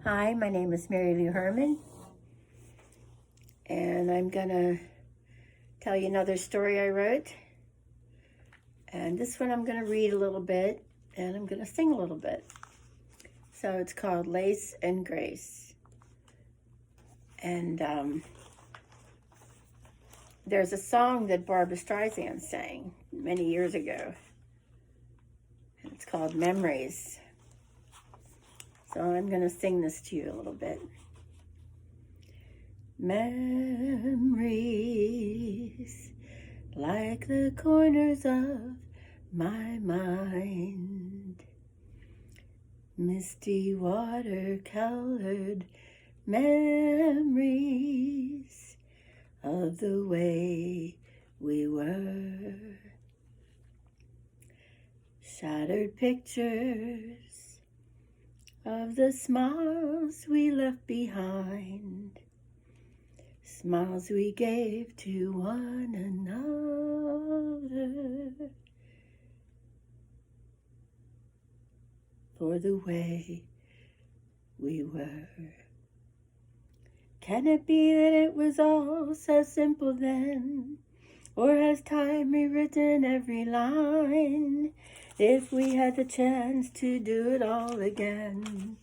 Hi, my name is Mary Lou Herman, and I'm gonna tell you another story I wrote. And this one I'm gonna read a little bit, and I'm gonna sing a little bit. So it's called Lace and Grace. And there's a song that Barbra Streisand sang many years ago. And it's called Memories. So I'm gonna sing this to you a little bit. Memories, like the corners of my mind, misty water-colored memories of the way we were, shattered pictures of the smiles we left behind, smiles we gave to one another, for the way we were. Can it be that it was all so simple then? Or has time rewritten every line? If we had the chance to do it all again,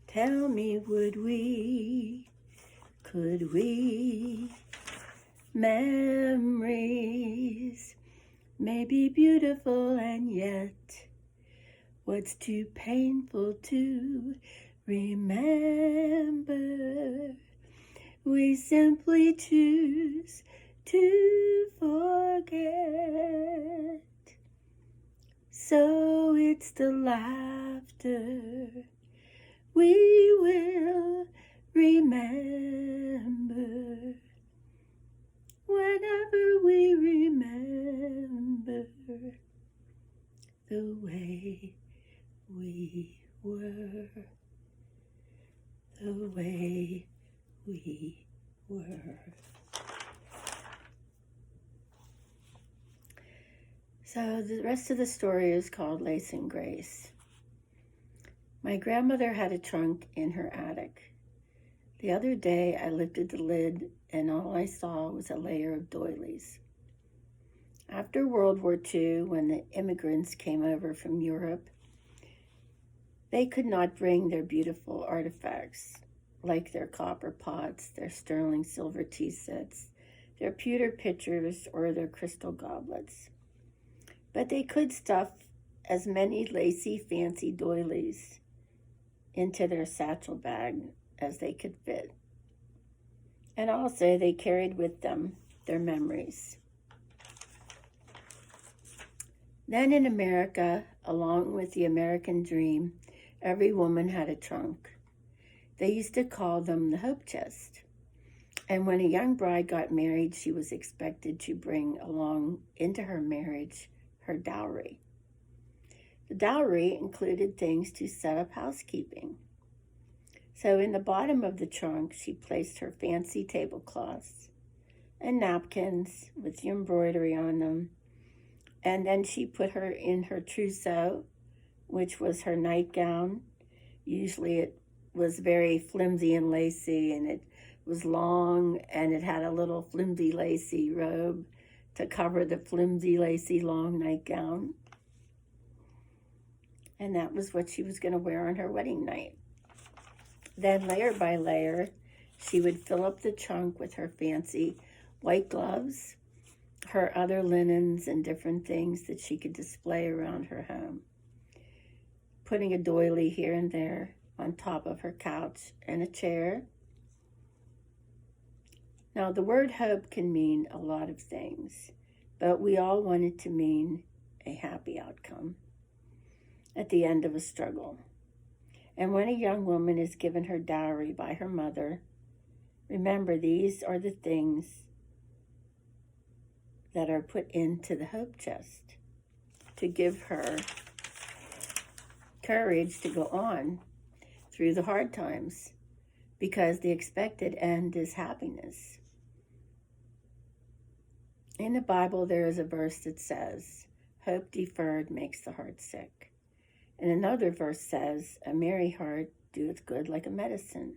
tell me, would we? Could we? Memories may be beautiful, and yet what's too painful to remember? We simply choose to forget. So it's the laughter we will remember, whenever we remember the way we were, the way we were. So the rest of the story is called Lace and Grace. My grandmother had a trunk in her attic. The other day I lifted the lid and all I saw was a layer of doilies. After World War II, when the immigrants came over from Europe, they could not bring their beautiful artifacts, like their copper pots, their sterling silver tea sets, their pewter pitchers, or their crystal goblets. But they could stuff as many lacy, fancy doilies into their satchel bag as they could fit. And also they carried with them their memories. Then in America, along with the American dream, every woman had a trunk. They used to call them the hope chest. And when a young bride got married, she was expected to bring along into her marriage her dowry. The dowry included things to set up housekeeping. So in the bottom of the trunk, she placed her fancy tablecloths and napkins with the embroidery on them. And then she put her in her trousseau, which was her nightgown. Usually it was very flimsy and lacy, and it was long, and it had a little flimsy lacy robe to cover the flimsy lacy long nightgown. And that was what she was going to wear on her wedding night. Then layer by layer, she would fill up the trunk with her fancy white gloves, her other linens, and different things that she could display around her home, putting a doily here and there on top of her couch and a chair. Now, the word hope can mean a lot of things, but we all want it to mean a happy outcome at the end of a struggle. And when a young woman is given her dowry by her mother, remember, these are the things that are put into the hope chest to give her courage to go on through the hard times, because the expected end is happiness. In the Bible, there is a verse that says, hope deferred makes the heart sick. And another verse says, a merry heart doeth good like a medicine,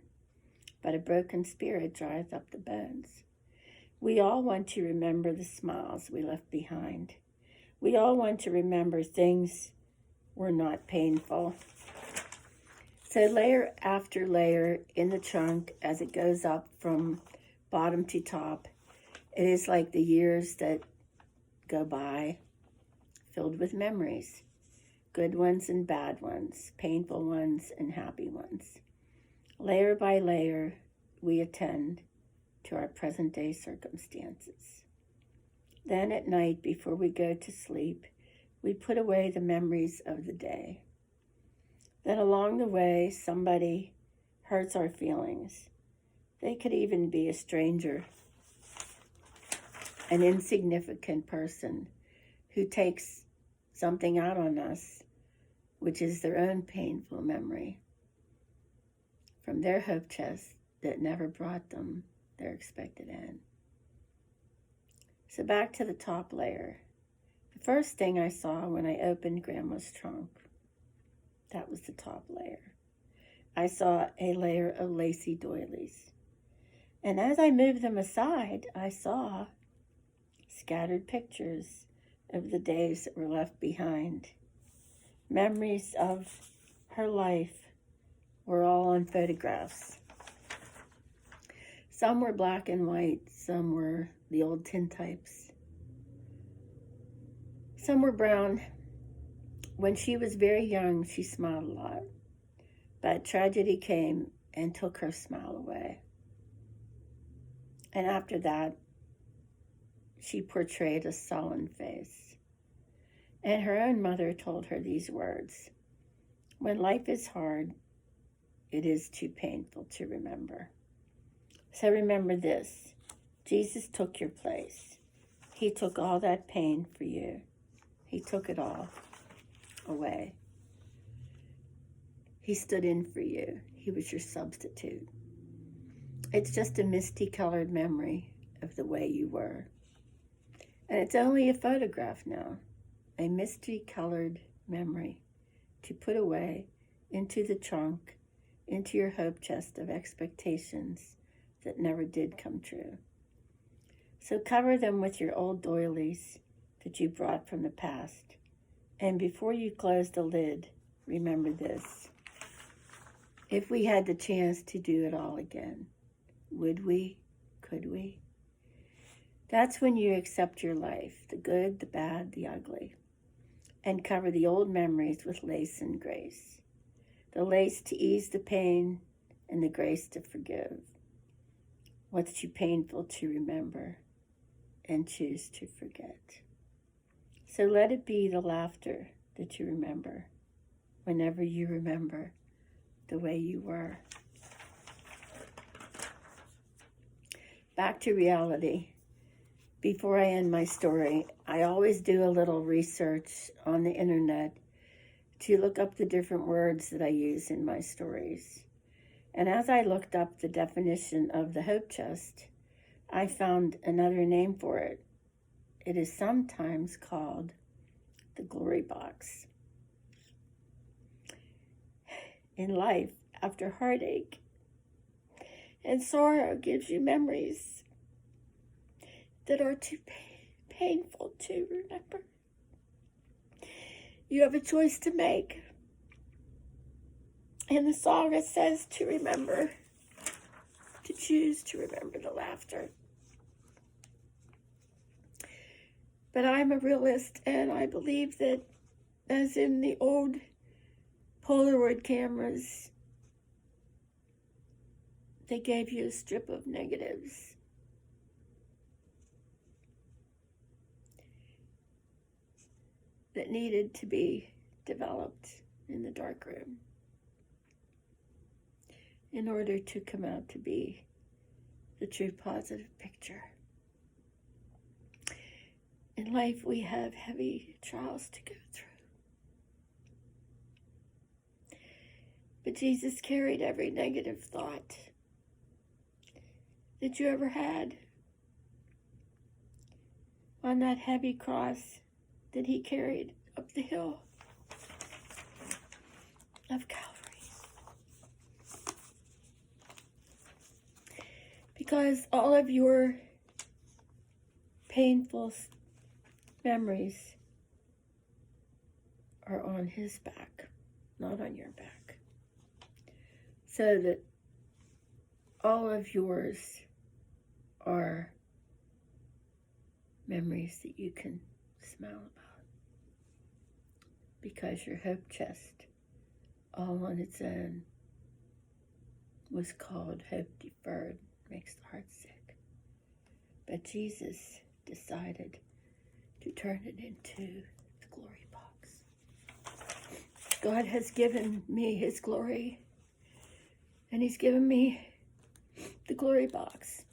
but a broken spirit drieth up the bones. We all want to remember the smiles we left behind. We all want to remember things were not painful. So layer after layer in the trunk, as it goes up from bottom to top, it is like the years that go by, filled with memories, good ones and bad ones, painful ones and happy ones. Layer by layer, we attend to our present day circumstances. Then at night, before we go to sleep, we put away the memories of the day. Then along the way, somebody hurts our feelings. They could even be a stranger, an insignificant person who takes something out on us, which is their own painful memory from their hope chest that never brought them their expected end. So back to the top layer. The first thing I saw when I opened Grandma's trunk, that was the top layer. I saw a layer of lacy doilies. And as I moved them aside, I saw scattered pictures of the days that were left behind. Memories of her life were all on photographs. Some were black and white, some were the old tintypes. Some were brown. When she was very young, she smiled a lot, but tragedy came and took her smile away. And after that, she portrayed a sullen face. And her own mother told her these words, when life is hard, it is too painful to remember. So remember this, Jesus took your place. He took all that pain for you. He took it all away. He stood in for you. He was your substitute. It's just a misty-colored memory of the way you were. And it's only a photograph now, a misty-colored memory to put away into the trunk, into your hope chest of expectations that never did come true. So cover them with your old doilies that you brought from the past. And before you close the lid, remember this. If we had the chance to do it all again, would we? Could we? That's when you accept your life, the good, the bad, the ugly, and cover the old memories with lace and grace. The lace to ease the pain and the grace to forgive what's too painful to remember and choose to forget. So let it be the laughter that you remember whenever you remember the way you were. Back to reality. Before I end my story, I always do a little research on the internet to look up the different words that I use in my stories. And as I looked up the definition of the hope chest, I found another name for it. It is sometimes called the glory box. In life, after heartache and sorrow gives you memories that are too painful to remember. You have a choice to make. And the song, it says to remember, to choose to remember the laughter. But I'm a realist, and I believe that, as in the old Polaroid cameras, they gave you a strip of negatives. That needed to be developed in the darkroom in order to come out to be the true positive picture. In life, we have heavy trials to go through. But Jesus carried every negative thought that you ever had on that heavy cross that he carried up the hill. of Calvary. Because all of your painful memories are on his back, not on your back. So that all of yours are memories that you can smile about. Because your hope chest, all on its own, was called hope deferred. Makes the heart sick. But Jesus decided to turn it into the glory box. God has given me his glory, and he's given me the glory box.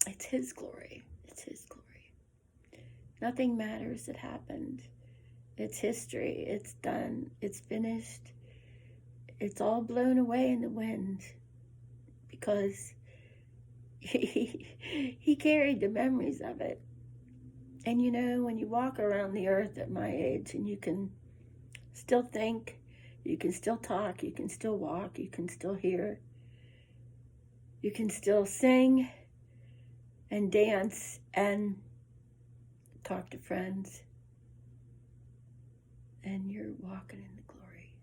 It's his glory. It's his glory. Nothing matters that happened. It's history. It's done. It's finished. It's all blown away in the wind. Because he carried the memories of it. And you know, when you walk around the earth at my age and you can still think, you can still talk, you can still walk, you can still hear, you can still sing and dance and talk to friends, and you're walking in the glory.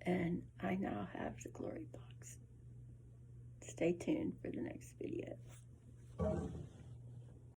And I now have the glory box. Stay tuned for the next video.